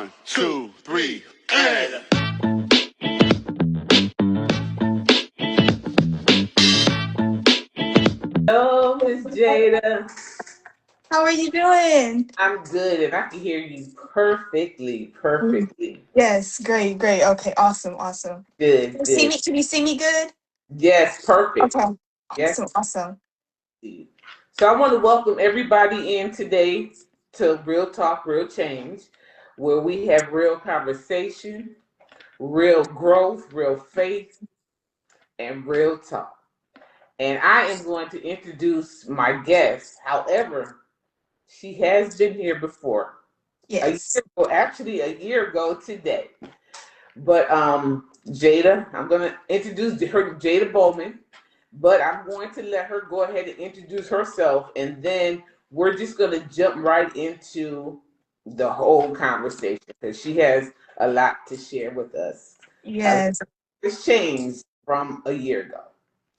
1, 2, 3, and. Hello, Miss Jada. How are you doing? I'm good, and I can hear you perfectly. Mm. Perfectly. Yes, great, great. Okay, awesome, awesome. Good, good. Can you see me good? Yes, perfect. Okay, Yes. awesome, awesome. So I want to welcome everybody in today to Real Talk, Real Change, where we have real conversation, real growth, real faith, and real talk. And I am going to introduce my guest. However, she has been here before. A year Yes. ago, actually a year ago today. But Jada, I'm gonna introduce her, Jada Bowman, but I'm going to let her go ahead and introduce herself, and then we're just gonna jump right into the whole conversation because she has a lot to share with us. A lot Yes. has changed from a year ago.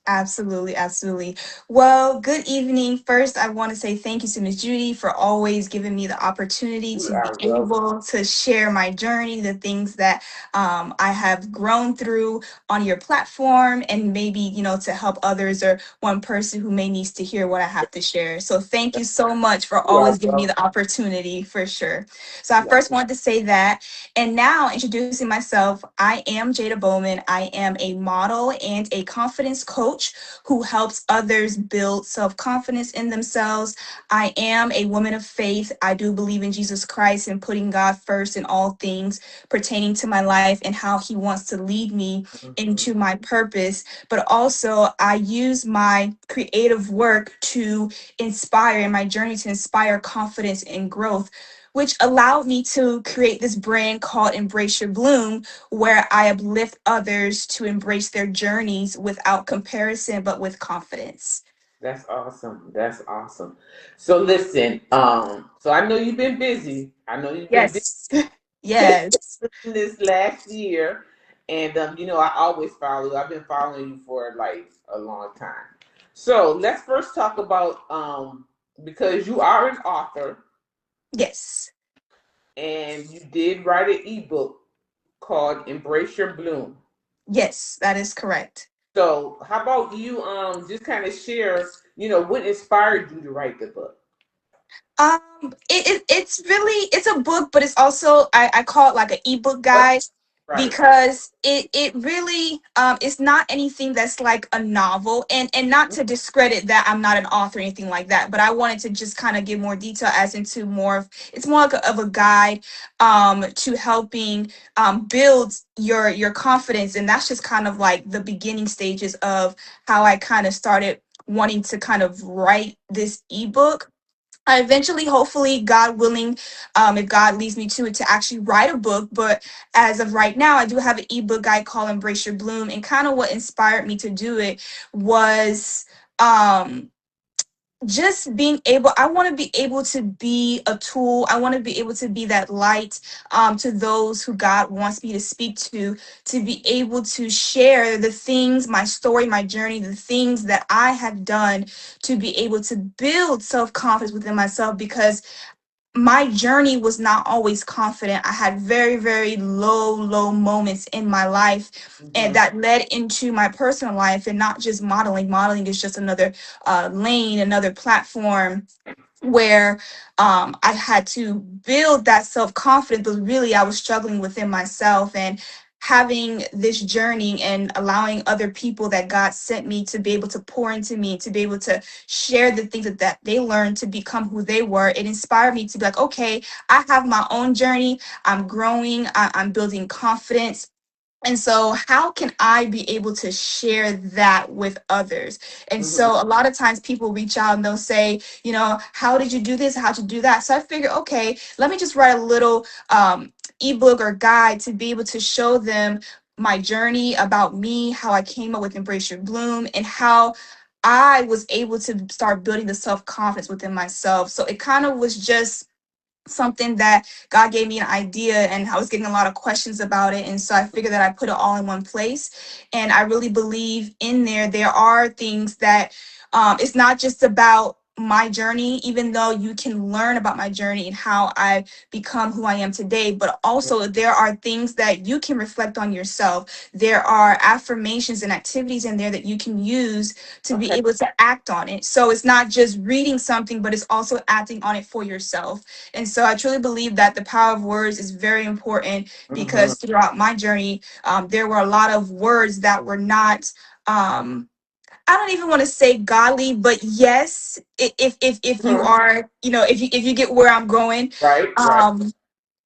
Absolutely, absolutely. Well, good evening. First, I want to say thank you to Miss Judy for always giving me the opportunity You to be are welcome. able to share my journey, the things that I have grown through on your platform, and maybe, to help others or one person who may needs to hear what I have to share. So thank you so much for You are always giving me welcome. the opportunity for sure. So I You are first wanted to say that. And now, introducing myself, I am Jada Bowman. I am a model and a confidence coach who helps others build self confidence in themselves. I am a woman of faith. I do believe in Jesus Christ and putting God first in all things pertaining to my life and how He wants to lead me welcome. into my purpose. But also, I use my creative work to inspire, in my journey to inspire confidence and growth, which allowed me to create this brand called Embrace Your Bloom, where I uplift others to embrace their journeys without comparison, but with confidence. That's awesome. That's awesome. So listen, so I know you've been busy. I know you've been Yes. Yes. this last year, and I always follow you. I've been following you for like a long time. So let's first talk about because you are an author Yes. and you did write an ebook called Embrace Your Bloom. Yes, that is correct. So how about you just kind of share, what inspired you to write the book? It's really it's a book, but it's also I call it like an ebook Okay, guide right. because it really it's not anything that's like a novel, and not to discredit that I'm not an author or anything like that, but I wanted to just kind of give more detail as into more of it's more like of a guide to helping build your confidence, and that's just kind of like the beginning stages of how I kind of started wanting to kind of write this ebook. I eventually, hopefully, God willing, if God leads me to it, to actually write a book. But as of right now, I do have an ebook guide called Embrace Your Bloom. And kind of what inspired me to do it was um, just being able, I want to be able to be a tool. I want to be able to be that light to those who God wants me to speak to be able to share the things, my story, my journey, the things that I have done to be able to build self confidence within myself, because my journey was not always confident. I had very, very low moments in my life, and Mm-hmm. that led into my personal life, and not just modeling. Modeling is just another lane, another platform where I had to build that self confidence, but really I was struggling within myself. And having this journey and allowing other people that God sent me to be able to pour into me, to be able to share the things that they learned to become who they were, it inspired me to be like, okay, I have my own journey. I'm growing, I'm building confidence, and so, how can I be able to share that with others? And Mm-hmm. so, a lot of times people reach out and they'll say, how did you do this? How'd you do that? So, I figure, okay, let me just write a little ebook or guide to be able to show them my journey, about me, how I came up with Embrace Your Bloom, and how I was able to start building the self confidence within myself. So, it kind of was just something that God gave me an idea, and I was getting a lot of questions about it. And so I figured that I put it all in one place. And I really believe in there are things that it's not just about my journey, even though you can learn about my journey and how I become who I am today, but also there are things that you can reflect on yourself. There are affirmations and activities in there that you can use to be Okay. able to act on it. So it's not just reading something, but it's also acting on it for yourself. And so I truly believe that the power of words is very important, Mm-hmm. because throughout my journey, there were a lot of words that were not. I don't even want to say godly, but yes, if you Hmm. are, if you get where I'm going, Right. Right. um,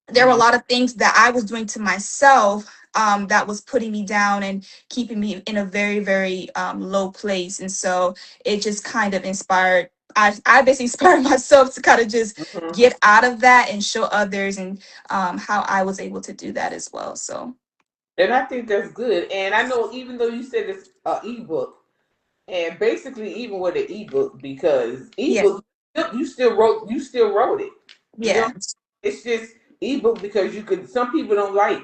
there were a Mm-hmm. lot of things that I was doing to myself, that was putting me down and keeping me in a very, very low place. And so it just kind of inspired. I basically inspired myself to kind of just Mm-hmm. get out of that and show others, and how I was able to do that as well. So And I think that's good. And I know even though you said it's an ebook, and basically even with an ebook, because yeah, ebook you still wrote it. You know, yeah, it's just ebook because you could. Some people don't like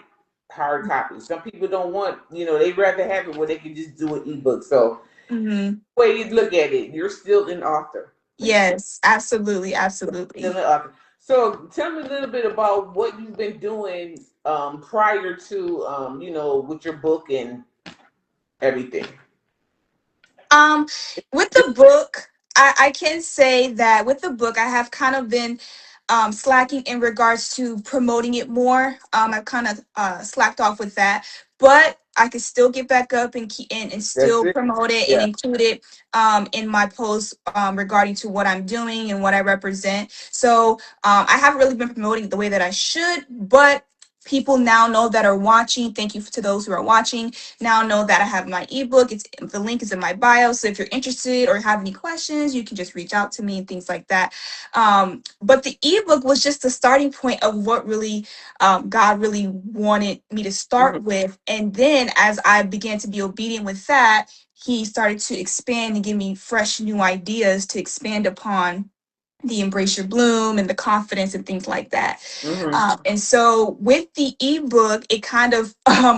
hard copies. Some people don't want. They rather have it where they can just do an ebook. So hmm, way you look at it, you're still an author. yes, absolutely, Still absolutely. an author. So tell me a little bit about what you've been doing prior to with your book and everything. Um, with the book, I can say that with the book, I have kind of been slacking in regards to promoting it more. I've kind of slacked off with that, but I could still get back up and keep and That's still it. promote it and Yeah. include it in my posts regarding to what I'm doing and what I represent. So I haven't really been promoting it the way that I should, but people now know that are watching. Thank you to those who are watching, now know that I have my ebook. It's the link is in my bio. So if you're interested or have any questions, you can just reach out to me and things like that. But the ebook was just the starting point of what really God really wanted me to Hmm. start with. And then as I began to be obedient with that, he started to expand and give me fresh new ideas to expand upon the embrace your bloom and the confidence and things like that. Hmm. And so with the ebook, it kind of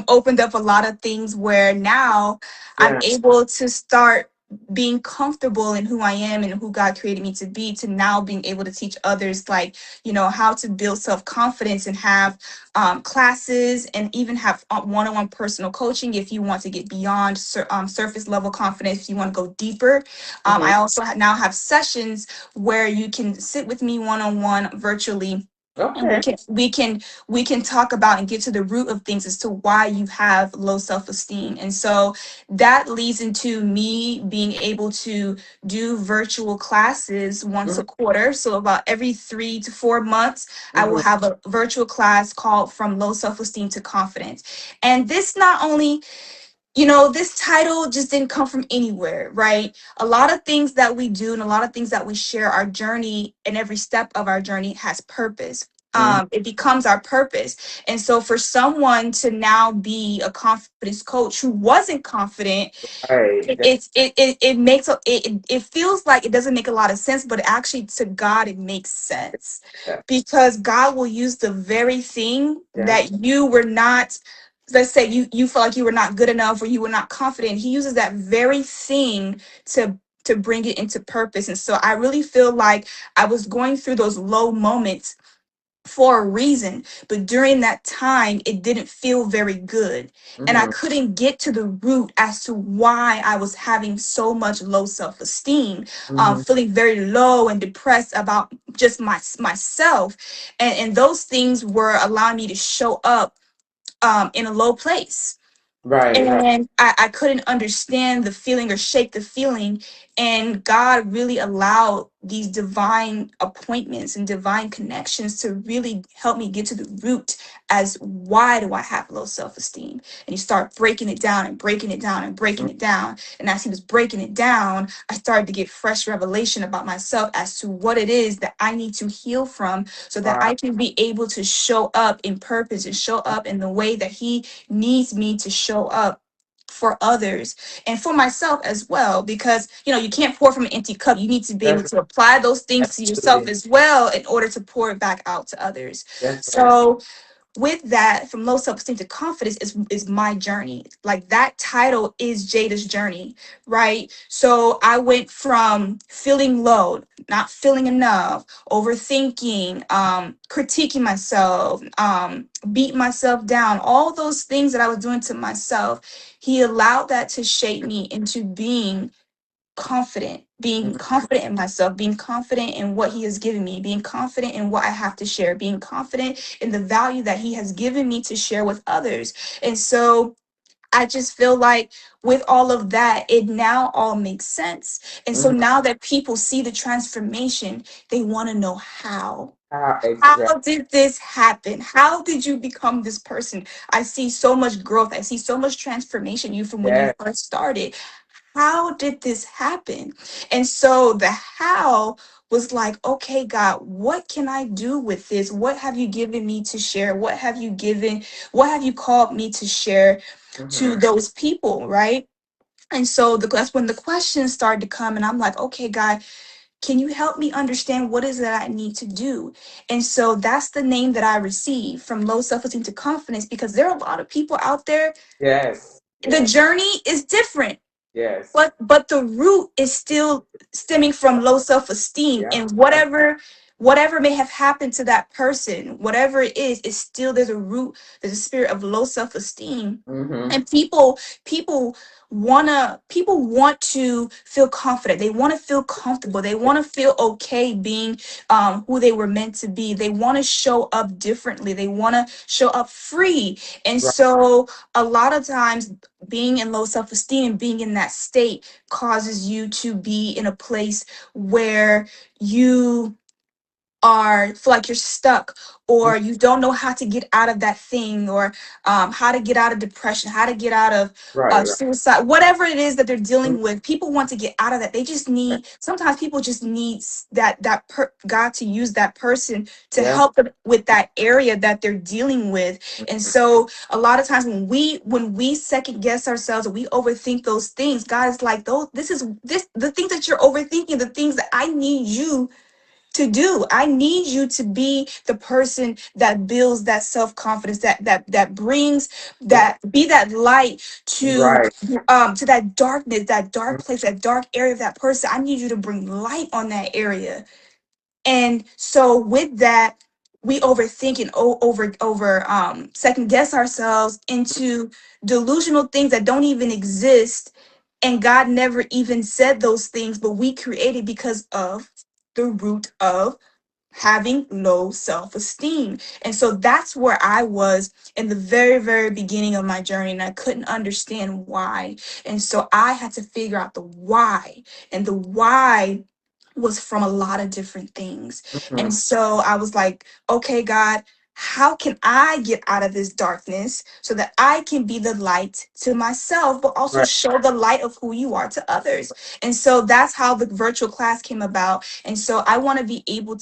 opened up a lot of things where now I'm Yeah. able to start being comfortable in who I am and who God created me to be, to now being able to teach others, like, how to build self-confidence and have classes, and even have one-on-one personal coaching if you want to get beyond surface level confidence, if you want to go deeper. Hmm. I also now have sessions where you can sit with me one-on-one virtually, and we Okay. can we can we can talk about and get to the root of things as to why you have low self-esteem. And so that leads into me being able to do virtual classes once Hmm. a quarter. So about every 3 to 4 months, I will Hmm. have a virtual class called From Low Self-Esteem to Confidence. And this not only, this title just didn't come from anywhere, right? A lot of things that we do and a lot of things that we share, our journey and every step of our journey has purpose. Hmm. It becomes our purpose. And so for someone to now be a confidence coach who wasn't confident, Right. it feels like it doesn't make a lot of sense, but actually to God it makes sense, Yeah. because God will use the very thing Yeah. that you were not, let's say you felt like you were not good enough or you were not confident. He uses that very thing to bring it into purpose. And so I really feel like I was going through those low moments for a reason, but during that time it didn't feel very good, and I Hmm. couldn't get to the root as to why I was having so much low self-esteem, Hmm. feeling very low and depressed about just myself, and those things were allowing me to show up in a low place, Right. Right. and I couldn't understand the feeling or shake the feeling. And God really allowed these divine appointments and divine connections to really help me get to the root as why do I have low self-esteem. And he started breaking it down and breaking it down and breaking it down. And as he was breaking it down, I started to get fresh revelation about myself as to what it is that I need to heal from, so that Wow. I can be able to show up in purpose and show up in the way that he needs me to show up for others and for myself as well, because you can't pour from an empty cup. You need to be able That's to apply those things to yourself absolutely. as well in order to pour it back out to others. That's right. So with that, from low self-esteem to confidence is my journey. Like that title is Jada's journey, right? So I went from feeling low, not feeling enough, overthinking, critiquing myself, beat myself down, all those things that I was doing to myself. He allowed that to shape me into being confident in myself, being confident in what he has given me, being confident in what I have to share, being confident in the value that he has given me to share with others. And so I just feel like with all of that, it now all makes sense. And so Mhm. now that people see the transformation, they want to know how. Exactly. How did this happen? How did you become this person? I see so much growth. I see so much transformation you from when you Yeah. first started. How did this happen? And so the how was like, okay, God, what can I do with this? What have you given me to share? What have you called me to share to Hmm. those people, right? And so that's when the questions started to come, and I'm like, okay, God, can you help me understand what is it I need to do? And so that's the name that I received, from low self-esteem to confidence, because there are a lot of people out there. Yes. The Yes. journey is different, Yes. but the root is still stemming from low self-esteem, Yeah. and whatever may have happened to that person, whatever it is, it's still, there's a root, there's a spirit of low self-esteem. Hmm. And people want to feel confident, they want to feel comfortable, they want to feel okay being who they were meant to be. They want to show up differently, they want to show up free. And Right. so a lot of times, being in low self-esteem, being in that state, causes you to be in a place where you feel like you're stuck, Mhm. or you don't know how to get out of that thing, or how to get out of depression, how to get out of Right. Right. suicide, whatever it is that they're Mhm. dealing with. People want to get out of that. They just need, sometimes people just need God to use that person to Yeah. help them with that area that they're dealing with. And Mhm. so a lot of times when we second guess ourselves, or we overthink those things, God is like, those this the things that you're overthinking, the things that I need you to do. I need you to be the person that builds that self-confidence, that brings that, be that light Right. to that darkness, that dark place, that dark area of that person. I need you to bring light on that area. And so with that, we overthink and over second guess ourselves into delusional things that don't even exist. And God never even said those things, but we created because of the root of having low self-esteem. And so that's where I was in the very, very beginning of my journey, and I couldn't understand why. And so I had to figure out the why. And the why was from a lot of different things. And Mhm. so I was like, okay, God, how can I get out of this darkness so that I can be the light to myself, but also Right. show the light of who you are to others? And so that's how the virtual class came about. And so I want to be able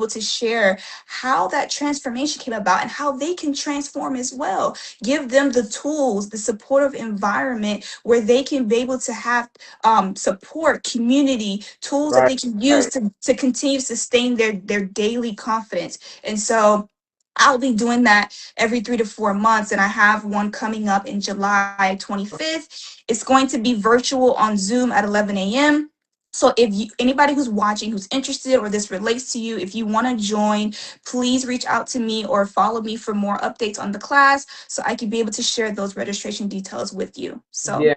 to share how that transformation came about and how they can transform as well. Give them the tools, the supportive environment where they can be able to have support, community, tools that Right. they can use Right. to continue to sustain their daily confidence. And so I'll be doing that every 3 to 4 months. And I have one coming up in July 25th. It's going to be virtual on Zoom at 11 a.m. So if anybody who's watching, who's interested, or this relates to you, if you want to join, please reach out to me or follow me for more updates on the class so I can be able to share those registration details with you. So Yeah.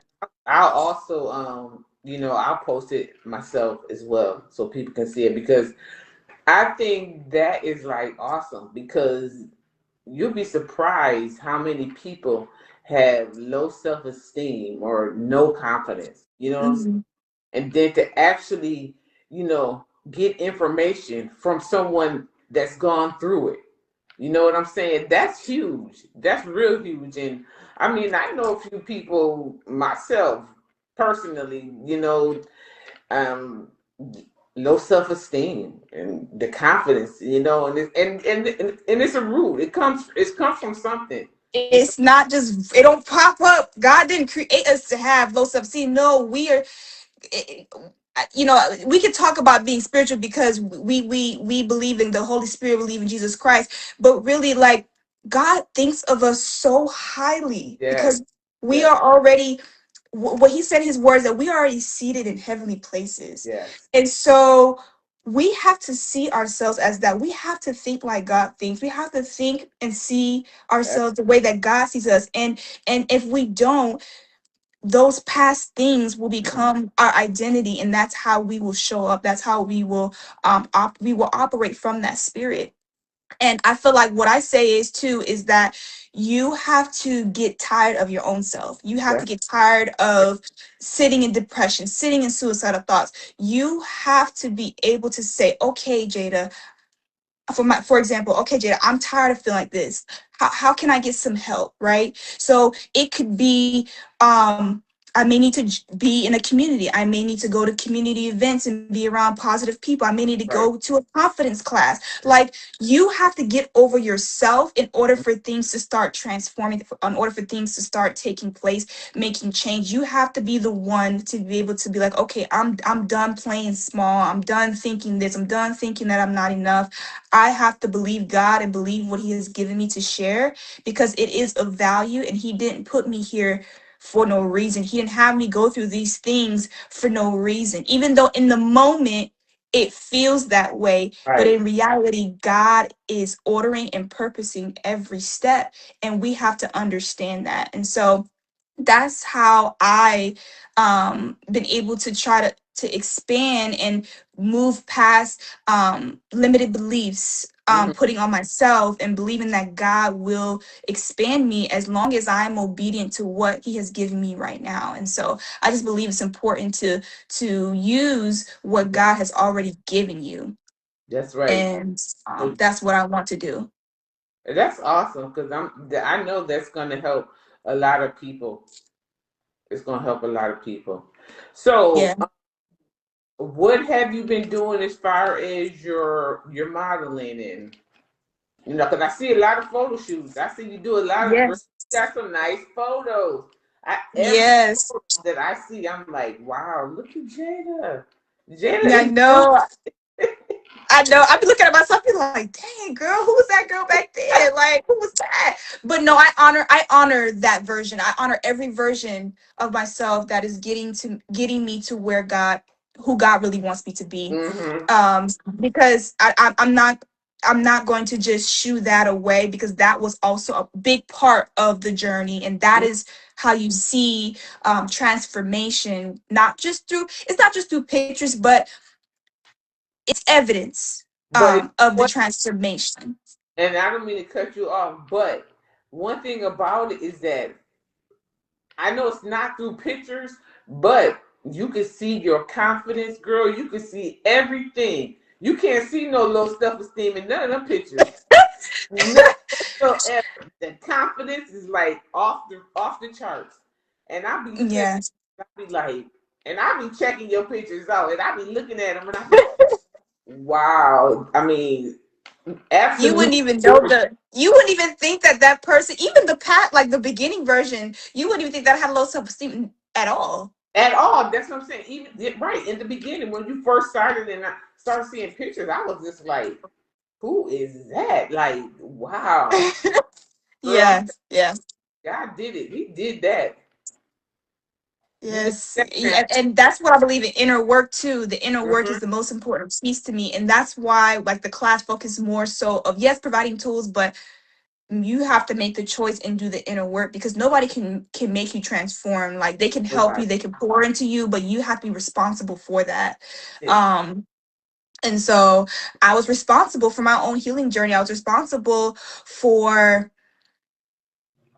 I'll also I'll post it myself as well so people can see it, because I think that is like awesome, because you'll be surprised how many people have low self-esteem or no confidence. You know what I'm saying? mhm. And then to actually, get information from someone that's gone through it. You know what I'm saying? That's huge. That's real huge. And I mean, I know a few people myself personally, um, low self esteem and the confidence, and it's a root. It comes from something. You It's not just, it don't pop up. God didn't create us to have low self-esteem. No, we are, it- we could talk about being spiritual because we believe in the Holy Spirit, believe in Jesus Christ, but really, like, God thinks of us so highly Yes. because we Yes. are already, what he said in his words, that we are already seated in heavenly places. Yes. And so we have to see ourselves as that. We have to think like God thinks. We have to think and see Yes. ourselves the way that God sees us. And if we don't, those past things will Mhm. become our identity, and that's how we will show up. That's how we will we will operate from that spirit. And I feel like what I say is too is that you have to get tired of your own self. You have to That's get tired of sitting in depression, sitting in suicidal thoughts. You have to be able to say, okay, Jada, for example, okay, Jada, I'm tired of feeling like this. How can I get some help, right? So it could be, I may need to be in a community. I may need to go to community events and be around positive people. I may need to right. go to a confidence class. Like, you have to get over yourself in order for things to start transforming, in order for things to start taking place, making change. You have to be the one to be able to be like, okay, I'm done playing small. I'm done thinking this. I'm done thinking that I'm not enough. I have to believe God and believe what He has given me to share, because it is of value, and He didn't put me here for no reason. He didn't have me go through these things for no reason, even though in the moment it feels that way. But Right. in reality, God is ordering and purposing every step, and we have to understand that. And so that's how I been able to try to expand and move past limited beliefs, Hmm. putting on myself and believing that God will expand me as long as I'm obedient to what He has given me right now. And so I just believe it's important to use what God has already given you, That's right. and So that's what I want to do. that's awesome because I know that's going to help a lot of people. It's going to help a lot of people. So Yeah. what have you been doing as far as your modeling and because I see a lot of photo shoots. I see you do a lot of girls Yes. got some nice photos. Every Yes. photo that I see, I'm like, wow, look at Jada. Jada I is doing know. I know. I be looking at myself, be like, "Dang, girl, who was that girl back then? Like, who was that?" But no, I honor that version. I honor every version of myself that is getting me to where who God really wants me to be. mm-hmm. Um, because I'm not going to just shoo that away, because that was also a big part of the journey, and that is how you see transformation. It's not just through pictures, but it's evidence But it, of the transformation. and I don't mean to cut you off, but one thing about it is that I know it's not through pictures, but you can see your confidence, girl. You can see everything. You can't see no low self esteem in none of them pictures. Nothing whatsoever. The confidence is like off the charts. And I be looking at Yeah. I be like, and I be checking your pictures out, and I be looking at them, and I be like, wow. I mean, You absolutely wouldn't even know you wouldn't even think that that person, even like the beginning version, you wouldn't even think that had low self-esteem at all. at all. That's what I'm saying. Even right in the beginning when you first started and I started seeing pictures, I was just like, who is that? Like, wow, girl, Yeah. Yeah. God did it. He did that. You did Yes. that. Yeah, and that's what I believe in inner work too. The inner work Mm-hmm. is the most important piece to me. And that's why like the class focus more so of, yes, providing tools, but you have to make the choice and do the inner work, because nobody can make you transform. Like, they can help Nobody. you, they can pour into you, but you have to be responsible for that. It, um and so I was responsible for my own healing journey. I was responsible for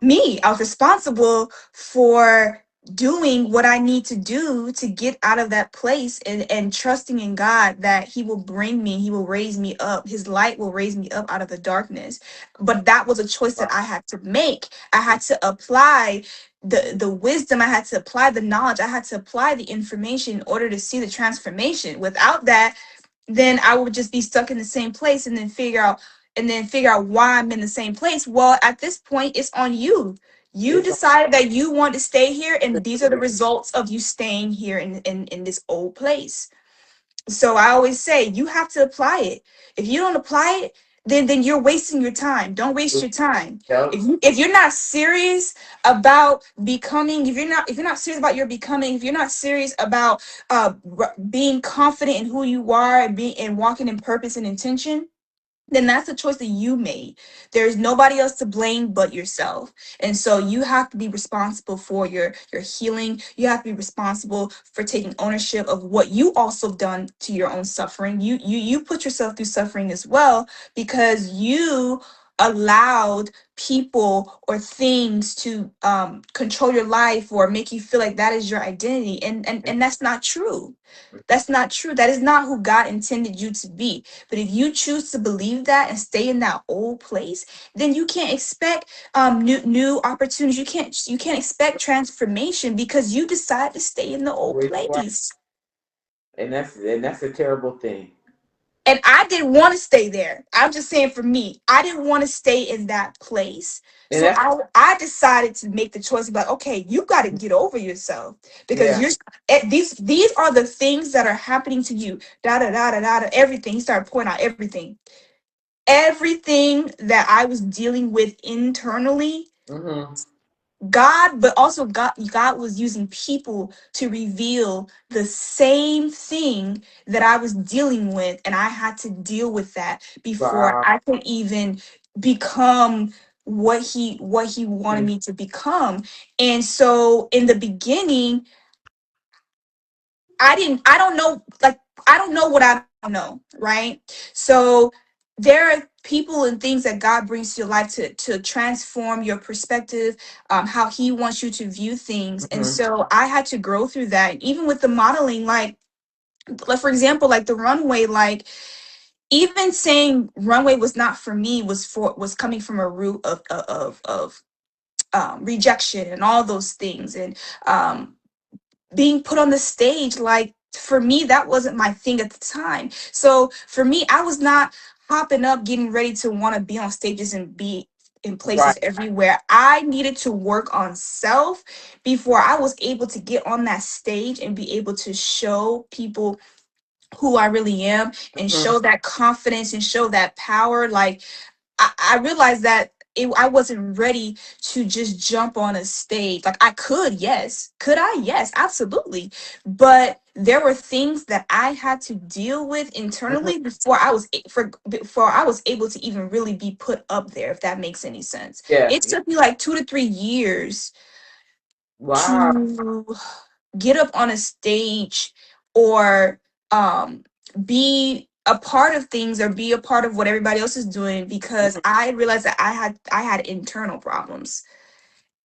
me. I was responsible for doing what I need to do to get out of that place, and trusting in God that He will bring me, He will raise me up, His light will raise me up out of the darkness. But that was a choice that I had to make. I had to apply the wisdom, I had to apply the knowledge, I had to apply the information in order to see the transformation. Without that, then I would just be stuck in the same place, and then figure out why I'm in the same place. Well, at this point, it's on you. You it's decided that you want to stay here, and these are the results of you staying here in this old place. So I always say you have to apply it. If you don't apply it, then you're wasting your time. Don't waste your time. Yep. If you're not serious about becoming, if you're not serious about your becoming, if you're not serious about being confident in who you are and being and walking in purpose and intention, then that's a choice that you made. There's nobody else to blame but yourself. And so you have to be responsible for your healing. You have to be responsible for taking ownership of what you also done to your own suffering. You put yourself through suffering as well, because you allowed people or things to control your life or make you feel like that is your identity, and that's not true. That's not true. That is not who God intended you to be. But if you choose to believe that and stay in that old place, then you can't expect new opportunities. You can't expect transformation because you decide to stay in the old Where you are. place. And that's a terrible thing. And I didn't want to stay there. I'm just saying, for me, I didn't want to stay in that place. And So that's I decided to make the choice of like, okay, you got to get over yourself, because yeah. these are the things that are happening to you. Da da da da da da. Everything. He started pointing out everything that I was dealing with internally. Mm-hmm. But also God was using people to reveal the same thing that I was dealing with, and I had to deal with that before Wow. I could even become what he wanted Mm-hmm. me to become. And so in the beginning, I don't know, like, I don't know what I don't know, right? So there are people and things that God brings to your life to transform your perspective, how he wants you to view things. And Mm-hmm. so I had to grow through that. Even with the modeling, like for example, like the runway, like even saying runway was not for me was coming from a root of rejection and all those things. And um being put on the stage, like, for me, that wasn't my thing at the time. So for me, I was not hopping up getting ready to want to be on stages and be in Right. places everywhere. I needed to work on self before I was able to get on that stage and be able to show people who I really am, and Mm-hmm. show that confidence and show that power. Like, I realized that I wasn't ready to just jump on a stage. Like, I could, yes. Could I? Yes, absolutely. But there were things that I had to deal with Mm-hmm. internally before I was able to even really be put up there, if that makes any sense. Yeah. It took me like 2 to 3 years Wow. to get up on a stage, or um be a part of things, or be a part of what everybody else is doing, because Mm-hmm. I realized that I had internal problems,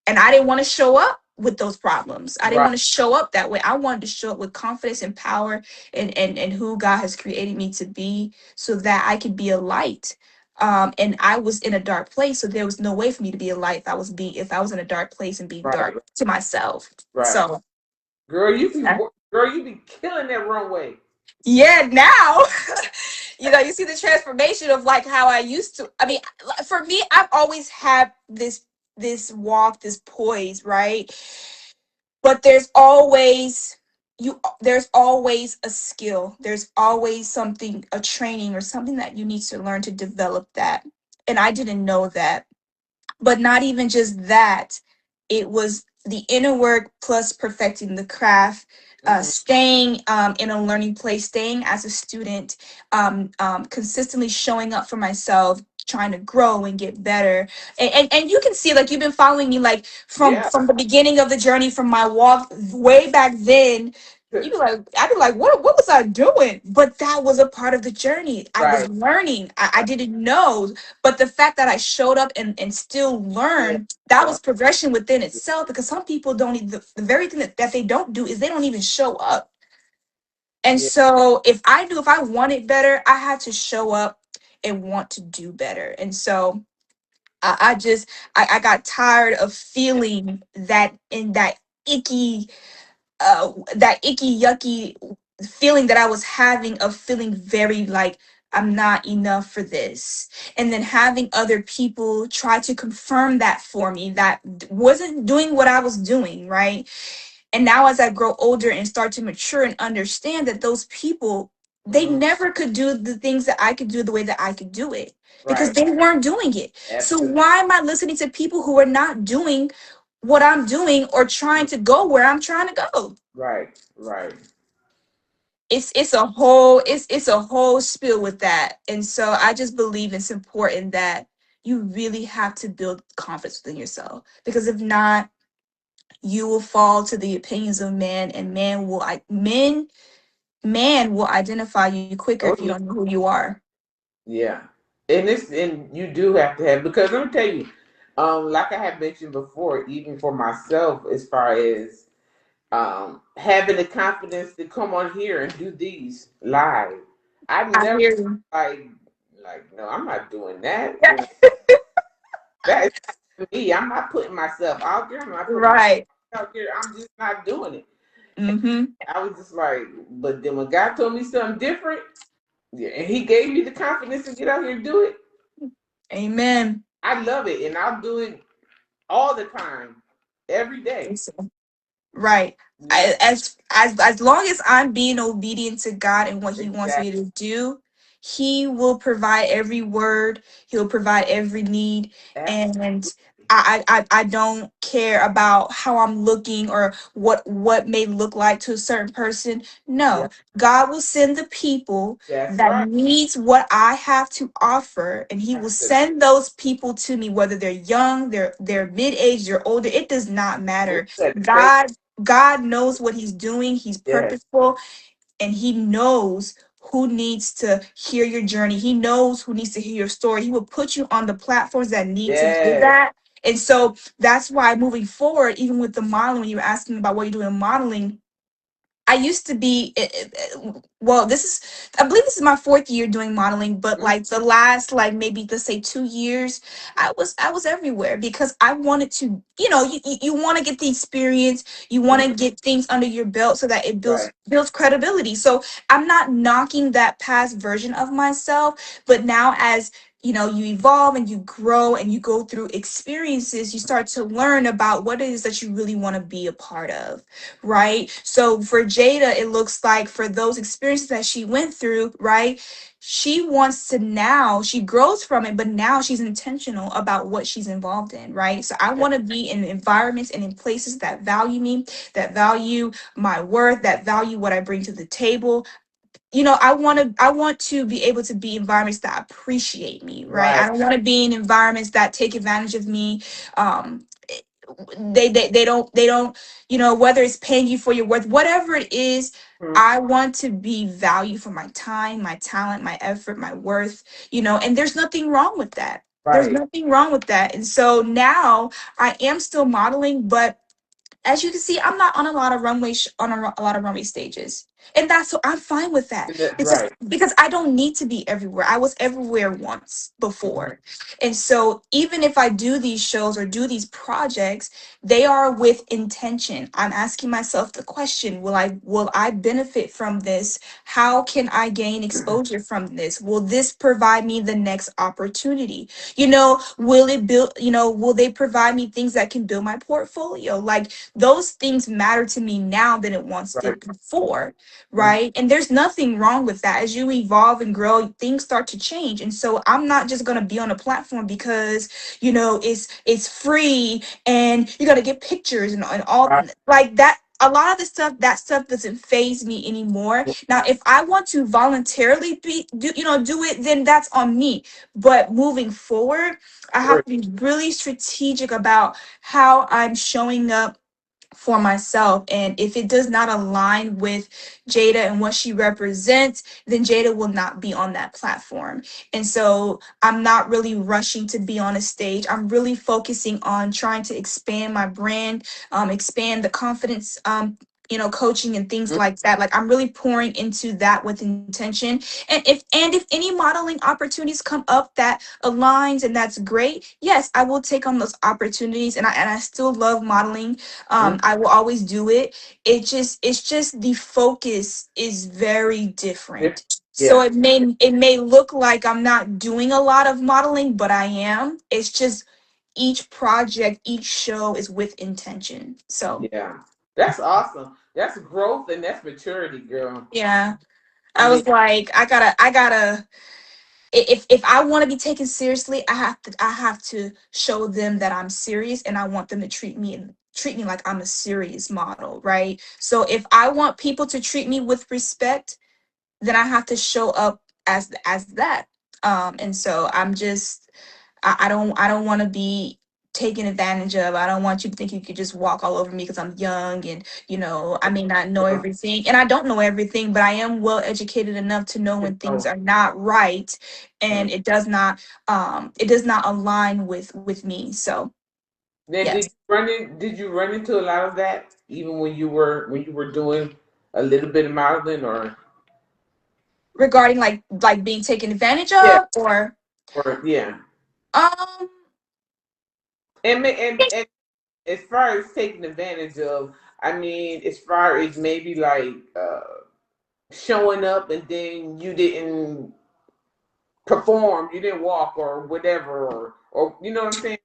and I didn't want to show up with those problems. I didn't Right. want to show up that way. I wanted to show up with confidence and power, and who God has created me to be, so that I could be a light. And I was in a dark place, so there was no way for me to be a light if I was in a dark place and being Right. dark to myself. Right. So Girl, you be killing that runway. yeah, now you see the transformation of like how I used to. I mean, for me, I've always had this walk, this poise, right? But there's always a skill. There's always something, a training or something that you need to learn to develop that. And I didn't know that. But not even just that, it was the inner work plus perfecting the craft, Mm-hmm. staying in a learning place, staying as a student, consistently showing up for myself, trying to grow and get better. And you can see, like, you've been following me, like, from Yeah. from the beginning of the journey, from my walk way back then. You be like, I'd be like, what was I doing? But that was a part of the journey. I was Right. learning. I didn't know. But the fact that I showed up and still Yeah. learned, that Yeah. was progression within itself, because some people don't even, the very thing that they don't do is they don't even show up. And Yeah. so if I wanted better, I had to show up and want to do better. And so I got tired of feeling icky that icky yucky feeling that I was having, of feeling very like I'm not enough for this. And then having other people try to confirm that for me, that wasn't doing what I was doing, right? And now as I grow older and start to mature and understand that those people they Mm-hmm. never could do the things that I could do the way that I could do it because Right. they weren't doing it. So Absolutely. why am I listening to people who are not doing what I'm doing or trying to go where I'm trying to go? Right. Right. It's a whole spill with that. And so I just believe it's important that you really have to build confidence within yourself, because if not, you will fall to the opinions of man, and man will identify you quicker if you Oh don't yeah. know who you are. Yeah. And you do have to have, because let me tell you, like I have mentioned before, even for myself, as far as having the confidence to come on here and do these live. I've I never hear you. like no, I'm not doing that. Yeah. That is not me. I'm not putting myself out there. I'm not putting myself Right. out there. I'm just not doing it. Mm-hmm. I was just like, but then when God told me something different, yeah, and He gave me the confidence to get out here and do it, Amen. I love it, and I'll do it all the time, every day. Right. Yeah, As long as I'm being obedient to God and what He wants me exactly. to do, He will provide every word. He'll provide every need, Absolutely. and I don't care about how I'm looking or what may look like to a certain person. Yeah, No, God will send the people that's that right. needs what I have to offer, and He will Absolutely. send those people to me, whether they're young, they're mid age, they're older. It does not Oh, matter. you better say God knows what He's doing. He's yes, purposeful, and He knows who needs to hear your journey. He knows who needs to hear your story. He will put you on the platforms that need to hear yes. that. And so that's why moving forward, even with the modeling, when you were asking about what you're doing in modeling, I used to be well, I believe this is my fourth year doing modeling, but Mm, like the last like maybe let's say 2 years, I was everywhere because I wanted to, you want to get the experience, you want mm, to get things under your belt so that it builds right. builds credibility. So I'm not knocking that past version of myself, but now as you evolve and you grow and you go through experiences, you start to learn about what it is that you really want to be a part of, right? So for Jada, it looks like for those experiences that she went through, right? She wants to now, she grows from it, but now she's intentional about what she's involved in, right? So I want to be in environments and in places that value me, that value my worth, that value what I bring to the table. I want to be able to be environments that appreciate me, right? I Right. don't want to be in environments that take advantage of me. They don't whether it's paying you for your worth, whatever it is. Mm, I want to be valued for my time, my talent, my effort, my worth, and there's nothing wrong with that. There's right. nothing wrong with that. And so now I am still modeling, but as you can see, I'm not on a lot of a lot of runway stages, and that's so I'm fine with that because Right. I don't need to be everywhere. I was everywhere once Mhm. before, and so even if I do these shows or do these projects, they are with intention. I'm asking myself the question: Will I benefit from this? How can I gain exposure from this? Will this provide me the next opportunity? Will it build? Will they provide me things that can build my portfolio? Like those things matter to me now than it once Right. did before, Mm, right? And there's nothing wrong with that. As you evolve and grow, things start to change. And so I'm not just going to be on a platform because it's free and you got to get pictures and all right. like that. A lot of the stuff, that stuff doesn't phase me anymore. Now if I want to voluntarily do it, then that's on me. But moving forward, I have Sure. to be really strategic about how I'm showing up for myself. And if it does not align with Jada and what she represents, then Jada will not be on that platform. And so I'm not really rushing to be on a stage. I'm really focusing on trying to expand my brand, expand the confidence. Coaching and things Mm, like that. Like I'm really pouring into that with intention. And if any modeling opportunities come up that aligns and that's great, yes, I will take on those opportunities. And I still love modeling. mm, I will always do it. It's just the focus is very if- different. So yeah. it may look like I'm not doing a lot of modeling, but I am. It's just each project, each show is with intention. So Yeah. That's awesome. That's growth and that's maturity, girl. yeah. I I mean, was like, I gotta if I want to be taken seriously, I have to show them that I'm serious, and I want them to treat me like I'm a serious model, right? So if I want people to treat me with respect, then I have to show up as that. And so I'm just I don't want to be taken advantage of. I don't want you to think you could just walk all over me because I'm young and I may not know everything. And I don't know everything, but I am well educated enough to know when things oh, are not right mm. and it does not align with me. So Then yes. did you run into a lot of that even when you were doing a little bit of modeling or Regarding like being taken advantage yeah, of or yeah. um And as far as taking advantage of, I mean, as far as maybe like showing up and then you didn't perform, you didn't walk or whatever, or you know what I'm saying?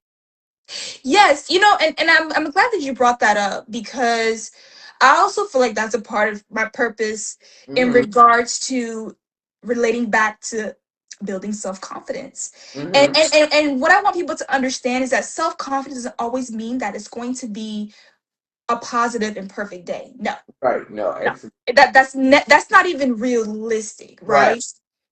Yes, and I'm glad that you brought that up because I also feel like that's a part of my purpose in Mm-hmm. regards to relating back to building self-confidence. And Mm-hmm. and, and, and what I want people to understand is that self-confidence doesn't always mean that it's going to be a positive and perfect day. No, Right. No. no. Absolutely. That's not even realistic, Right. right?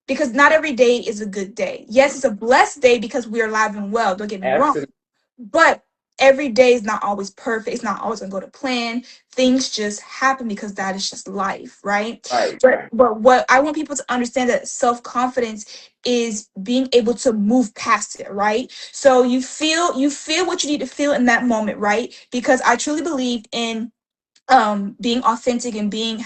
Because not every day is a good day. Yes, it's a blessed day because we are alive and well. Don't get me wrong, Absolutely. but every day is not always perfect. It's not always gonna go to plan. Things just happen because that is just life, right? Right. But Right. but what I want people to understand that self-confidence is being able to move past it, right? So you feel what you need to feel in that moment, right? Because I truly believe in being authentic and being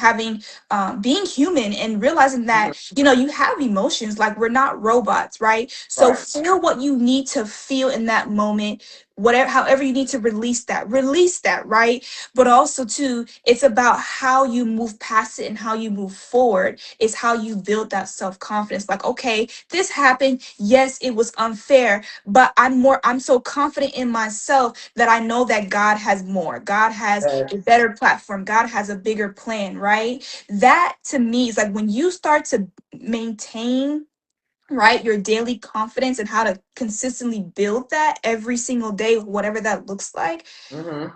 human and realizing Mhm. that you have emotions, like we're not robots, right? So Right. feel what you need to feel in that moment, whatever, however you need to release that, right? But also too, it's about how you move past it and how you move forward is how you build that self-confidence. Like, okay, this happened, yes, it was unfair, but I'm so confident in myself that I know that God has more. God has a Yes. better platform. God has a bigger plan, right? That to me is like when you start to maintain, right, your daily confidence and how to consistently build that every single day, whatever that looks like. Mm-hmm.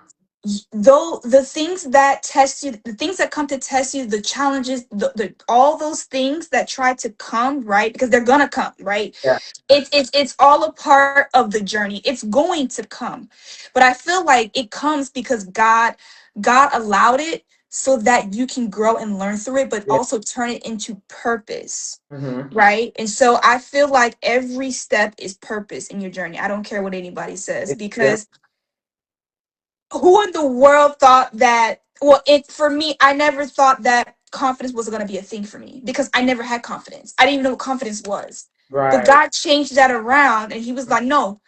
Though the things that test you, the things that come to test you, the challenges, all those things that try to come, right, because they're gonna come, right? Yeah. It's all a part of the journey. It's going to come, but I feel like it comes because God allowed it so that you can grow and learn through it, but Yeah. also turn it into purpose, Mm-hmm. right? And so I feel like every step is purpose in your journey. I don't care what anybody says, Yeah. because who in the world thought that? Well, it for me, I never thought that confidence was going to be a thing for me because I never had confidence. I didn't even know what confidence was. But Right. God changed that around, and He was like, "No,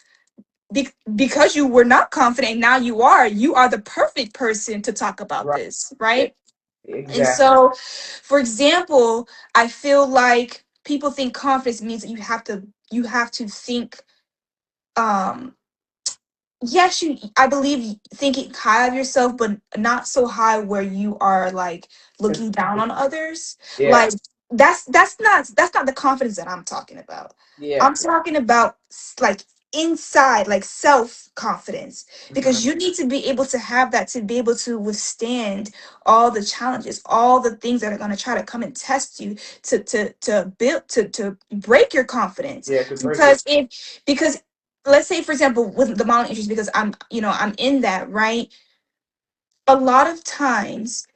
because you were not confident, and now you are. You are the perfect person to talk about Right. this, Yeah. right?" And Exactly. so, for example, I feel like people think confidence means that you have to think. Um, yes, I believe thinking high of yourself, but not so high where you are like looking down on others. Yeah. Like that's not the confidence that I'm talking about. I'm Yeah. talking about like inside, like self confidence, Mm-hmm. because you need to be able to have that to be able to withstand all the challenges, all the things that are going to try to come and test you to build to break your confidence. Yeah. To break it. Because let's say, for example, with the modeling industry, because I'm in that, right? A lot of times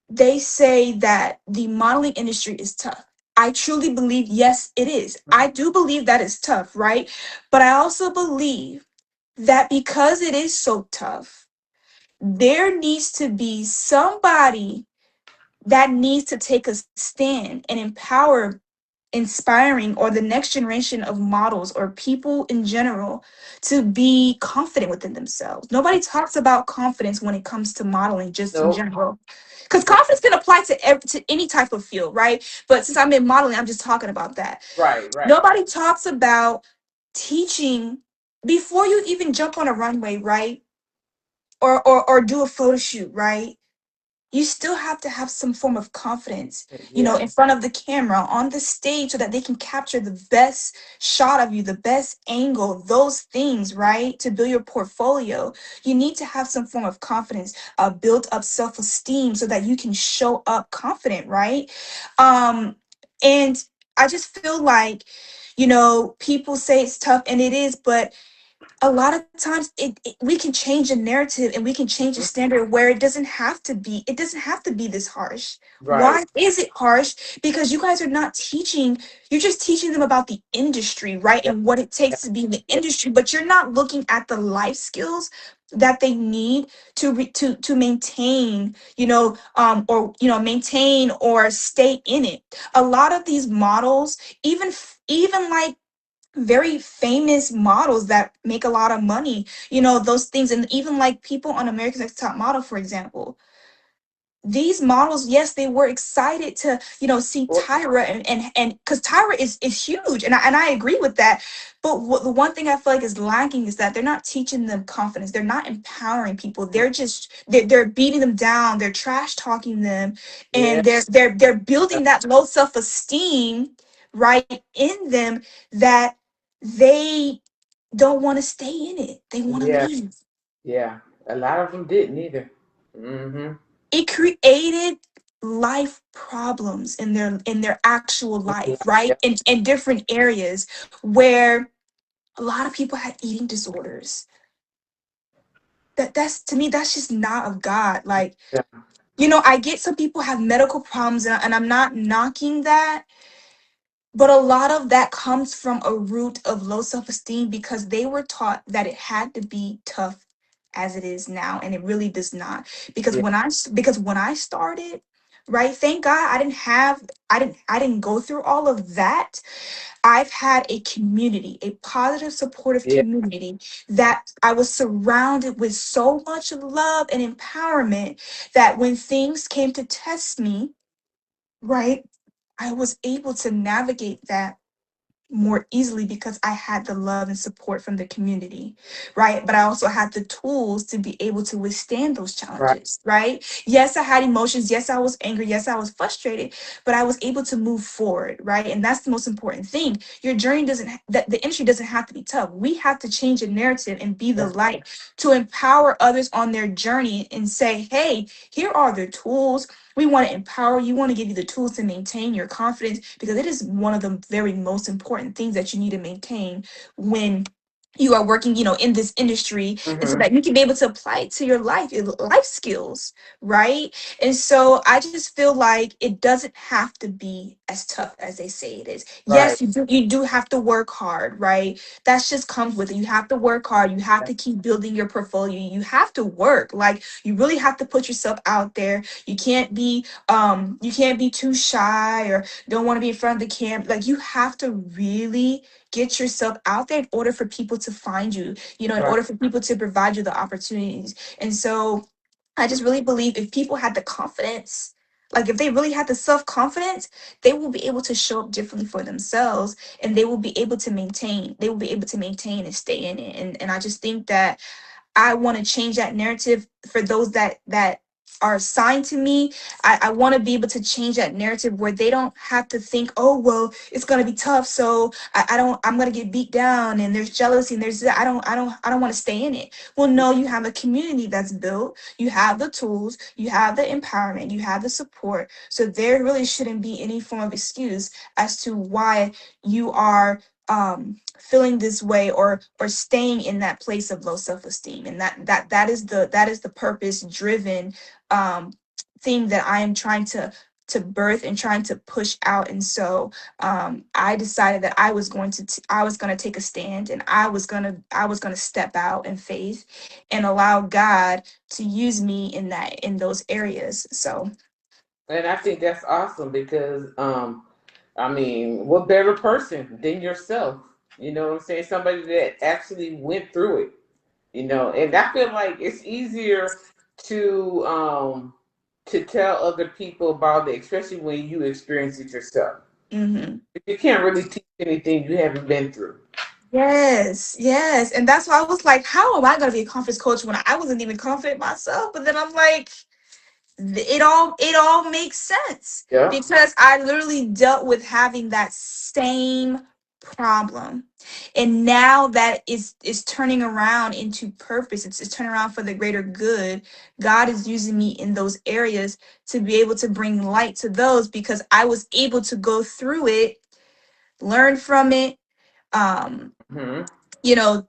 they say that the modeling industry is tough. I truly believe, yes, it is. I do believe that it's tough, right? But I also believe that because it is so tough, there needs to be somebody that needs to take a stand and empower, inspiring, or the next generation of models or people in general to be confident within themselves. Nobody talks about confidence when it comes to modeling, just in Nope. general, because confidence can apply to any type of field, right? But since I'm in modeling, I'm just talking about that. Right. Right. Nobody talks about teaching before you even jump on a runway, right? Or do a photo shoot, right? you still have to have some form of confidence, Yeah. in front of the camera, on the stage, so that they can capture the best shot of you, the best angle, those things, right? To build your portfolio, you need to have some form of confidence, build up self esteem so that you can show up confident, right? And I just feel like, people say it's tough, and it is, but a lot of times we can change the narrative, and we can change the Mhm. standard where it doesn't have to be this harsh. Right. Why is it harsh? Because you guys are not teaching, you're just teaching them about the industry, right, Yeah. and what it takes to be in the Yeah. industry, but you're not looking at the life skills that they need to maintain, or maintain or stay in it. A lot of these models, even like very famous models that make a lot of money, those things, and even like people on America's Next Top Model, for example. These models, yes, they were excited to, see Well, Tyra, and because Tyra is huge, and I agree with that. But the one thing I feel like is lacking is that they're not teaching them confidence. They're not empowering people. They're beating them down. They're trash talking them, yeah. and they're building that low self esteem right in them, that they don't want to stay in it. They want to Yeah. leave. Yeah. A lot of them didn't either. Mm-hmm. It created life problems in their actual life, right, Yeah. in different areas, where a lot of people had eating disorders. That's, to me, that's just not of God. Like, Yeah. I get some people have medical problems, and I'm not knocking that. But a lot of that comes from a root of low self-esteem, because they were taught that it had to be tough as it is now, and it really does not. Because Yeah. when I started, right, thank God I didn't go through all of that. I've had a community, a positive, supportive Yeah. community, that I was surrounded with so much love and empowerment, that when things came to test me, right, I was able to navigate that more easily, because I had the love and support from the community, right? But I also had the tools to be able to withstand those Right. challenges, right? Yes, I had emotions. Yes, I was angry. Yes, I was frustrated, but I was able to move forward, right? And that's the most important thing. Your journey doesn't, that the industry doesn't have to be tough. We have to change the narrative and be the That's light to empower others on their journey, and say, hey, here are the tools. We want to empower you, want to give you the tools to maintain your confidence, because it is one of the very most important things that you need to maintain when you are working, in this industry, and so mm-hmm. that you can be able to apply it to your life skills, right? And so I just feel like it doesn't have to be as tough as they say it is. Right. Yes, you do have to work hard, right? That's just comes with it. You have to work hard. You have to keep building your portfolio. You have to work. Like, you really have to put yourself out there. You can't be too shy, or don't want to be in front of the camera. Like, you have to really get yourself out there in order for people to find you, in Right. order for people to provide you the opportunities. And so I just really believe, if people had the confidence, like if they really had the self-confidence, they will be able to show up differently for themselves, and they will be able to maintain and stay in it. And I just think that I want to change that narrative for those that are assigned to me. I want to be able to change that narrative where they don't have to think, oh well, it's gonna be tough, so I'm gonna get beat down, and there's jealousy, and there's that. I don't want to stay in it. Well, no, you have a community that's built, you have the tools, you have the empowerment, you have the support. So there really shouldn't be any form of excuse as to why you are feeling this way, or staying in that place of low self-esteem. And that is the purpose driven um thing that I am trying to birth and trying to push out. And so I decided that I was going to take a stand, and I was going to step out in faith, and allow God to use me in those areas. So And I think that's awesome because, I mean, what better person than yourself? You know what I'm saying? Somebody that actually went through it. And I feel like it's easier to tell other people about it, especially when you experience it yourself. mhm. You can't really teach anything you haven't been through. Yes, yes. And that's why I was like, how am I going to be a conference coach when I wasn't even confident myself? But then I'm like, it all makes sense Yeah. because I literally dealt with having that same problem, and now that is turning around into purpose. It's turning around for the greater good. God is using me in those areas to be able to bring light to those, because I was able to go through it, learn from it, um Hmm.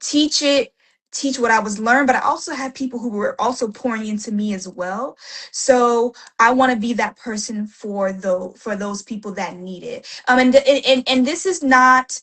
teach it, teach what I was learned. But I also had people who were also pouring into me as well. So I want to be that person for those people that need it. And this is not,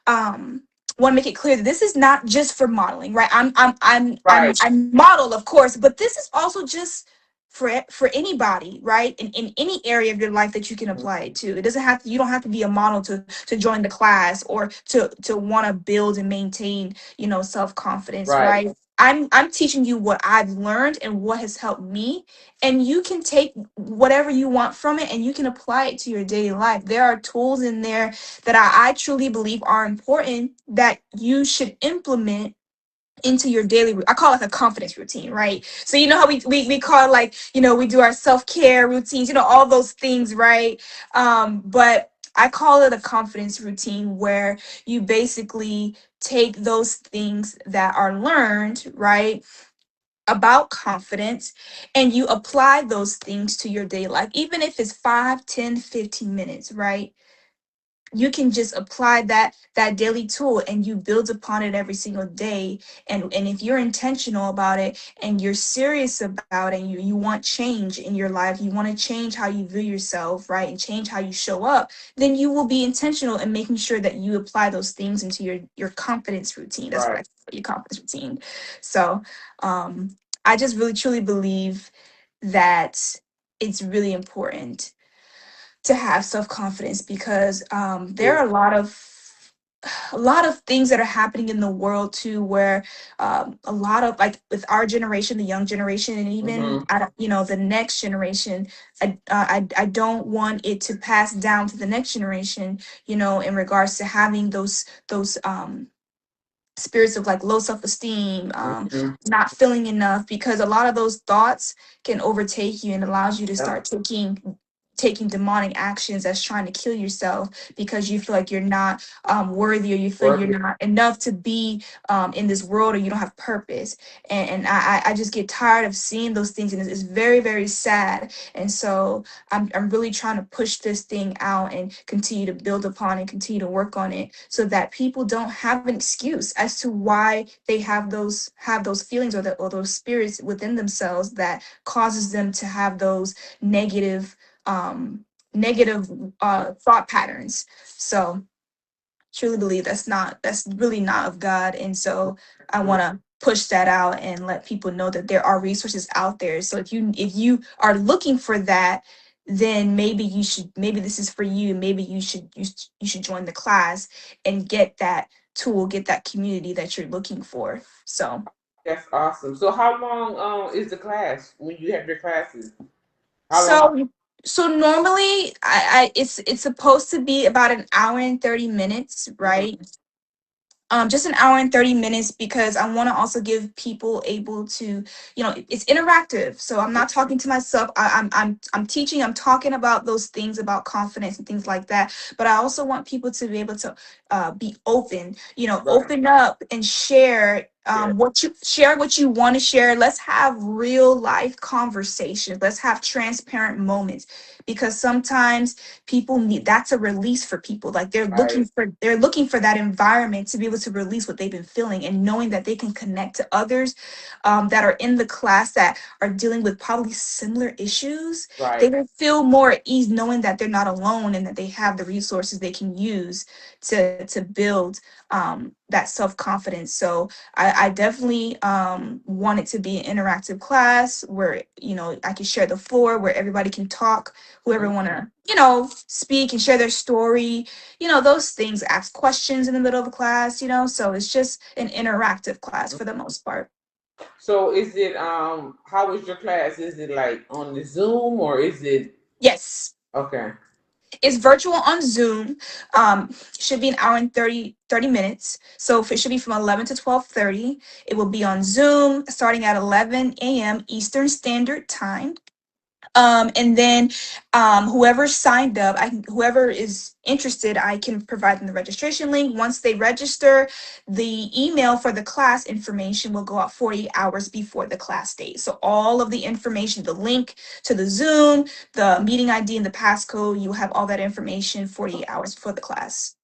want to make it clear that this is not just for modeling, right? Right. I model, of course, but this is also just for anybody, right? In any area of your life that you can apply it to. It doesn't have to, you don't have to be a model to join the class, or to want to build and maintain, self-confidence, Right. right? I'm teaching you what I've learned and what has helped me, and you can take whatever you want from it and you can apply it to your daily life. There are tools in there that I truly believe are important that you should implement into your daily I call it a confidence routine, right? So you know how we call it, like, we do our self-care routines, all those things, right? But I call it a confidence routine, where you basically take those things that are learned, right, about confidence, and you apply those things to your daily life, even if it's 5, 10, 15 minutes, right? You can just apply that daily tool, and you build upon it every single day. And if you're intentional about it, and you're serious about it, and you want change in your life, you want to change how you view yourself, right, and change how you show up, then you will be intentional in making sure that you apply those things into your confidence routine. That's what I Right. call your confidence routine. So I just really truly believe that it's really important to have self-confidence, because there Yeah. are a lot of things that are happening in the world too, where a lot of, like, with our generation, the young generation, and even Hmm. the next generation. I don't want it to pass down to the next generation, in regards to having those spirits of, like, low self-esteem, Hmm. not feeling enough, because a lot of those thoughts can overtake you and allows you to Yeah. start taking demonic actions that's trying to kill yourself, because you feel like you're not worthy, or you feel you're Worthy. not enough to be in this world, or you don't have purpose. And I just get tired of seeing those things, and it's very, very sad. And so I'm really trying to push this thing out and continue to build upon it, continue to work on it, so that people don't have an excuse as to why they have those feelings, or those spirits within themselves that causes them to have those negative um negative thought patterns. So truly believe that's really not of God. And so I want to push that out and let people know that there are resources out there. So if you are looking for that, then maybe this is for you. Maybe you should join the class and get that tool, get that community that you're looking for. So That's awesome. So how long is the class when you have your classes? How long? so so normally it's supposed to be about an hour and 30 minutes, Mhm. right? Just an hour and 30 minutes, because I want to also give people able to, it's interactive. So I'm not talking to myself. I'm teaching, I'm talking about those things about confidence and things like that. But I also want people to be able to be open, Right. open up and share Yeah. what you want to share. Let's have real life conversations. Let's have transparent moments, because sometimes people need, that's a release for people. Like, Right. they're looking for that environment to be able to release what they've been feeling, and knowing that they can connect to others that are in the class that are dealing with probably similar issues. They Right. will feel more at ease knowing that they're not alone, and that they have the resources they can use to build that self-confidence. So I definitely want it to be an interactive class where, I can share the floor, where everybody can talk, whoever want Mhm. to, speak and share their story, those things, ask questions in the middle of the class, so it's just an interactive class for the most part. So is it how is your class? Is it like on the Zoom or is it Yes, okay? it's virtual on Zoom. Should be an hour and thirty minutes, so it should be from 11 to 12:30. It will be on Zoom starting at 11 a.m. Eastern Standard Time. And then whoever signed up, whoever is interested, I can provide them the registration link. Once they register, the email for the class information will go out 48 hours before the class date. So all of the information, the link to the Zoom, the meeting ID, and the passcode, you have all that information 48 hours before the class.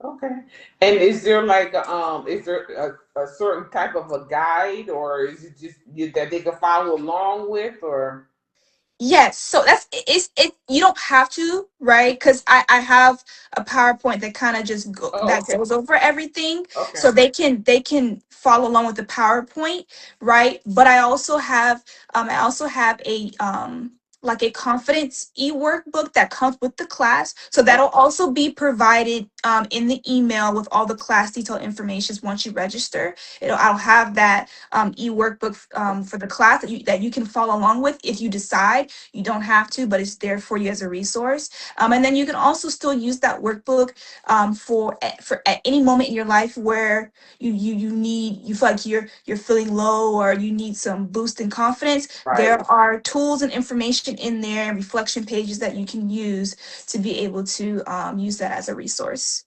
Okay. And is there like is there a certain type of a guide, or is it just that they can follow along with, or? Yes, so it's it. You don't have to, right? Because I have a PowerPoint that kind of just Oh, that okay. goes over everything, Okay. so they can follow along with the PowerPoint, right? But I also have a like a confidence e-workbook that comes with the class, so Oh, that'll also be provided in the email with all the class detail information once you register. I'll have that e-workbook for the class that you can follow along with if you decide. You don't have to, but it's there for you as a resource. And then you can also still use that workbook for at any moment in your life where you feel like you're feeling low or you need some boost in confidence. There right. are tools and information in there and reflection pages that you can use to be able to use that as a resource.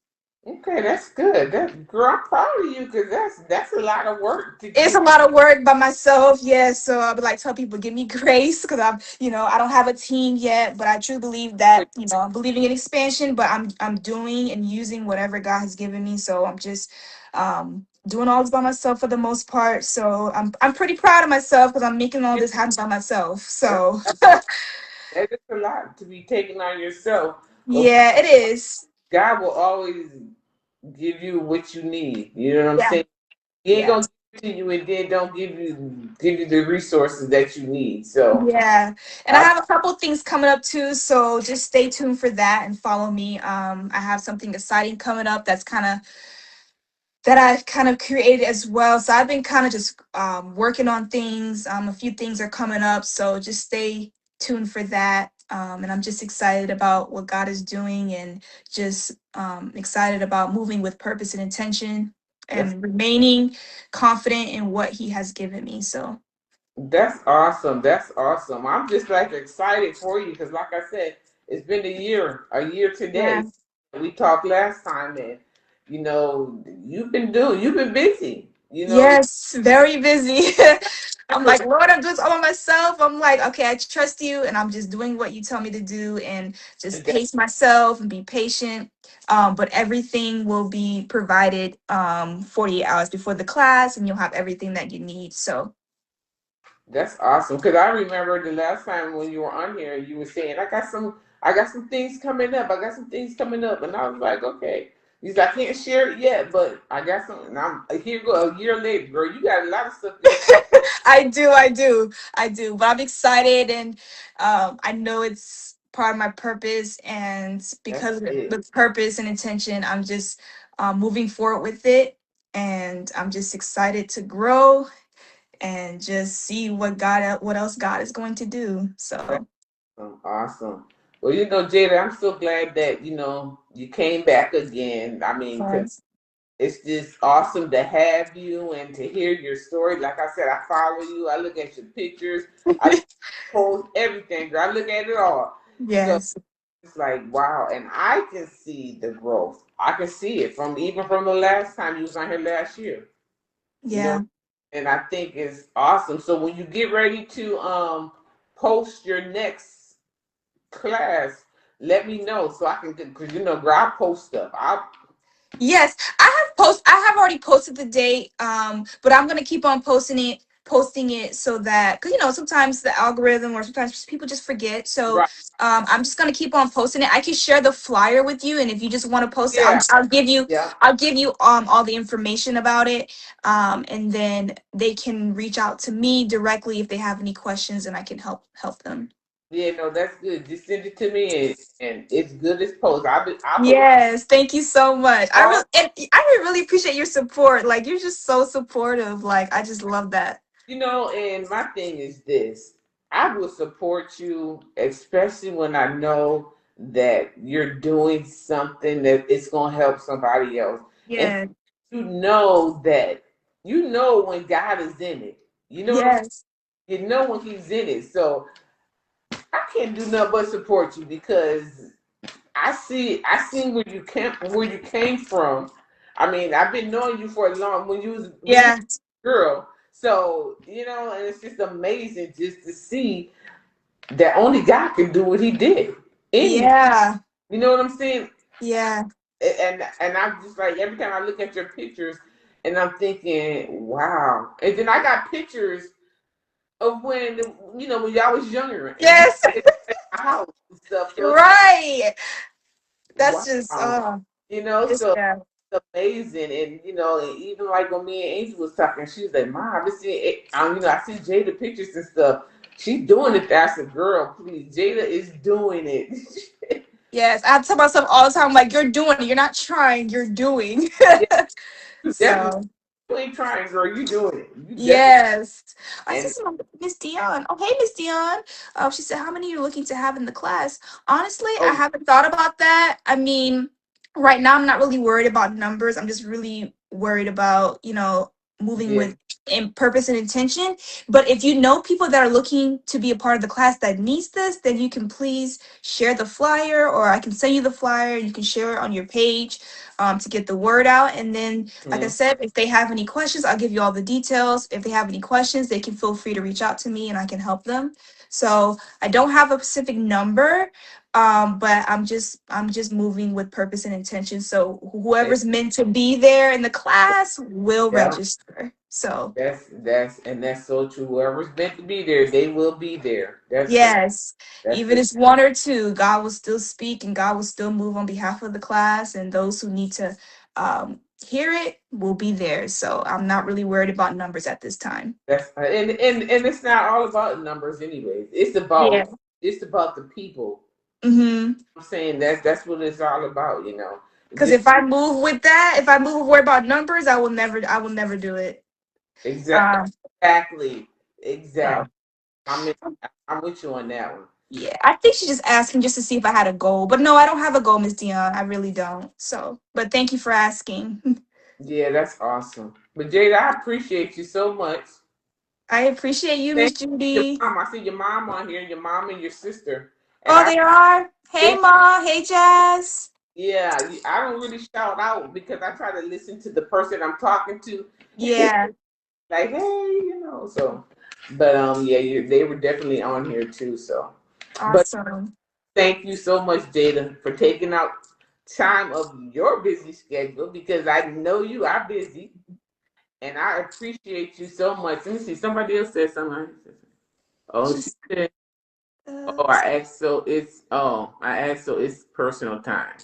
Okay, that's good. That girl, I'm proud of you because that's a lot of work to It's a get. lot of work by myself, yes. So I would like tell people, give me grace because I don't have a team yet, but I truly believe that, I'm believing in expansion, but I'm doing and using whatever God has given me. So I'm just doing all this by myself for the most part. So I'm pretty proud of myself because I'm making all this happen by myself. That, So that is a lot to be taken on yourself. But yeah, it is. God will always give you what you need. You know what I'm Yeah, saying? He ain't yeah. gonna give it to you and then don't give you the resources that you need. So Yeah. And I I have a couple things coming up too, so just stay tuned for that and follow me. I have something exciting coming up that I've kind of created as well. So I've been kind of just working on things. A few things are coming up, so just stay tuned for that. And I'm just excited about what God is doing and just excited about moving with purpose and intention that's and remaining confident in what He has given me. So, that's awesome. That's awesome. I'm just like excited for you because, like I said, it's been a year yeah. today. We talked last time, and you've been busy. Yes, very busy. I'm like, Lord, I'm doing this all by myself. I'm like, okay, I trust you, and I'm just doing what you tell me to do, and just pace myself and be patient. But everything will be provided 48 hours before the class, and you'll have everything that you need. So, That's awesome. Because I remember the last time when you were on here, you were saying, I got some things coming up. I got some things coming up, and I was like, okay. He's like, I can't share it yet, but I got something. And I'm here. Go a year later, girl. You got a lot of stuff going on. I do. But I'm excited, and I know it's part of my purpose, and That's because of it. the purpose and intention, I'm just moving forward with it, and I'm just excited to grow and just see what else God is going to do. That's So, awesome. Well, Jada, I'm so glad that you came back again. I mean, because yes. it's just awesome to have you and to hear your story. Like I said, I follow you. I look at your pictures. I post everything. Girl. I look at it all. So Yes. it's like wow, and I can see the growth. I can see it from the last time you was on here last year. You know, Yeah. and I think it's awesome. So when you get ready to post your next class, let me know so I can because girl, I post stuff. I Yes, I have already posted the date, but I'm gonna keep on posting it so that because sometimes the algorithm or sometimes people just forget. So right, I'm just gonna keep on posting it. I can share the flyer with you, and if you just want to post it, yeah, yeah. I'll give you all the information about it, and then they can reach out to me directly if they have any questions, and I can help them. Yeah, no, that's good. Just send it to me, and it's good as post. I post Yes, thank you so much. all. I really appreciate your support. Like you're just so supportive. Like I just love that. And my thing is this: I will support you, especially when I know that you're doing something that it's gonna help somebody else, and Yeah. you know that when God is in it. You know what I'm saying? Yes. You know when He's in it. So I can't do nothing but support you because I seen where you came from. I mean, I've been knowing you for a long when you Yeah. were a girl. So, and it's just amazing just to see that only God can do what he did in you. Yeah. You know what I'm saying? Yeah. And I'm just like every time I look at your pictures and I'm thinking, wow. And then I got pictures of when y'all was younger and we Yes. at my house and stuff. So it's Right. That's just wow. it's So yeah. it's amazing. And and even like when me and Angel was talking, she was like, Mom, I see it. I see Jada pictures and stuff. She's doing it. That's a girl, please. Jada is doing it. Yes. I tell myself all the time, like, you're doing it. You're not trying, you're doing. Yeah, you definitely So you ain't trying, girl. You doing it. You definitely yes. I see and some Miss Dion. Oh, hey, Miss Dion. She said, how many are you looking to have in the class? Honestly, I oh haven't thought about that. I mean, right now I'm not really worried about numbers. I'm just really worried about, moving yeah. with in purpose and intention. But if you know people that are looking to be a part of the class that needs this, then you can please share the flyer, or I can send you the flyer. You can share it on your page to get the word out. And then like I Mhm. said, if they have any questions, I'll give you all the details. If they have any questions, they can feel free to reach out to me and I can help them. So I don't have a specific number, but I'm just moving with purpose and intention. So whoever's meant to be there in the class will Yeah. register. So That's so true. Whoever's meant to be there, they will be there. yes, That's even for if it's one or two, God will still speak and God will still move on behalf of the class, and those who need to hear it will be there. So I'm not really worried about numbers at this time. and it's not all about numbers anyways. Yeah. It's about the people. Mm-hmm. I'm saying that's what it's all about, Because Just if I move with that, if I move with worry about numbers, I will never do it. exactly Um, exactly so exactly. I'm I'm with you on that one. yeah, I think she's just asking just to see if I had a goal. But no, I don't have a goal, Miss Dion. I really don't. So, but thank you for asking. Yeah, that's awesome. But Jada, I appreciate you so much. I appreciate you, Miss Thank you, Judy. your mom. I see your mom on here, your mom and your sister. And Oh, I they are. Hey, yeah, Ma. Hey, Jazz. yeah, I don't really shout out because I try to listen to the person I'm talking to. Yeah. Like, hey, so but yeah, they were definitely on here too, so but Awesome. thank you so much, Jada, for taking out time of your busy schedule because I know you are busy and I appreciate you so much. Let me see, somebody else said something. Oh, she She's. said, oh, I asked so it's personal time.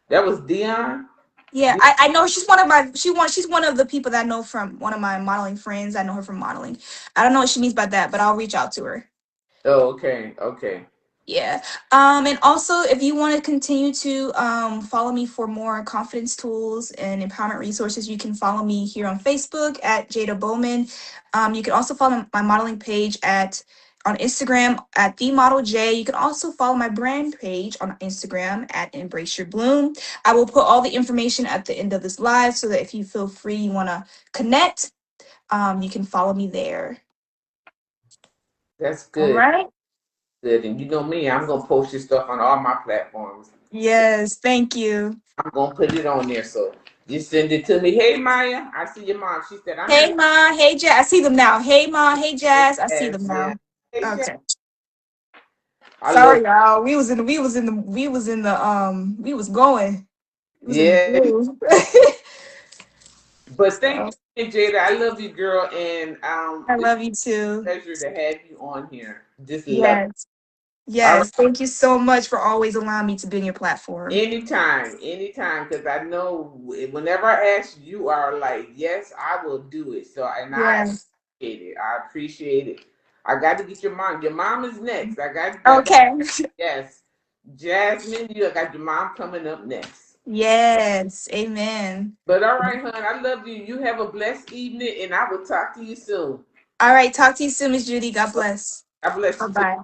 That was Dion. Yeah, I know she's one of my she's one of the people that I know from one of my modeling friends. I know her from modeling. I don't know what she means by that, but I'll reach out to her. Oh, okay, okay. Yeah. And also if you want to continue to follow me for more confidence tools and empowerment resources, you can follow me here on Facebook at Jada Bowman. You can also follow my modeling page at on Instagram at the model J. You can also follow my brand page on Instagram at Embrace Your Bloom. I will put all the information at the end of this live so that if you feel free, you want to connect, you can follow me there. That's All good. right. Good. And you know me, I'm gonna post your stuff on all my platforms. Yes, thank you. I'm gonna put it on there. So just send it to me. Hey Maya, I see your mom. She said I'm in Hey Ma, hey Jazz. I see them now. Hey Ma, hey Jazz. I see them class. Yeah. now. Hey Jazz. Okay. I love Sorry, y'all. We was going. We was in the yeah. groove. But thank So you, Jada. I love you, girl, and I it's love you a too. pleasure to have you on here. Just love it. Yes. All right. Yes. Thank you so much for always allowing me to be on your platform. Anytime, because I know whenever I ask you, you are like, yes, I will do it. So, and I Yes. appreciate it. I appreciate it. I got to get your mom. Your mom is next. I got that. Okay. Yes, Jasmine, you got your mom coming up next. Yes. Amen. But all right, hon, I love you. You have a blessed evening, and I will talk to you soon. All right. Talk to you soon, Miss Judy. God bless. I bless Bye you too. bye.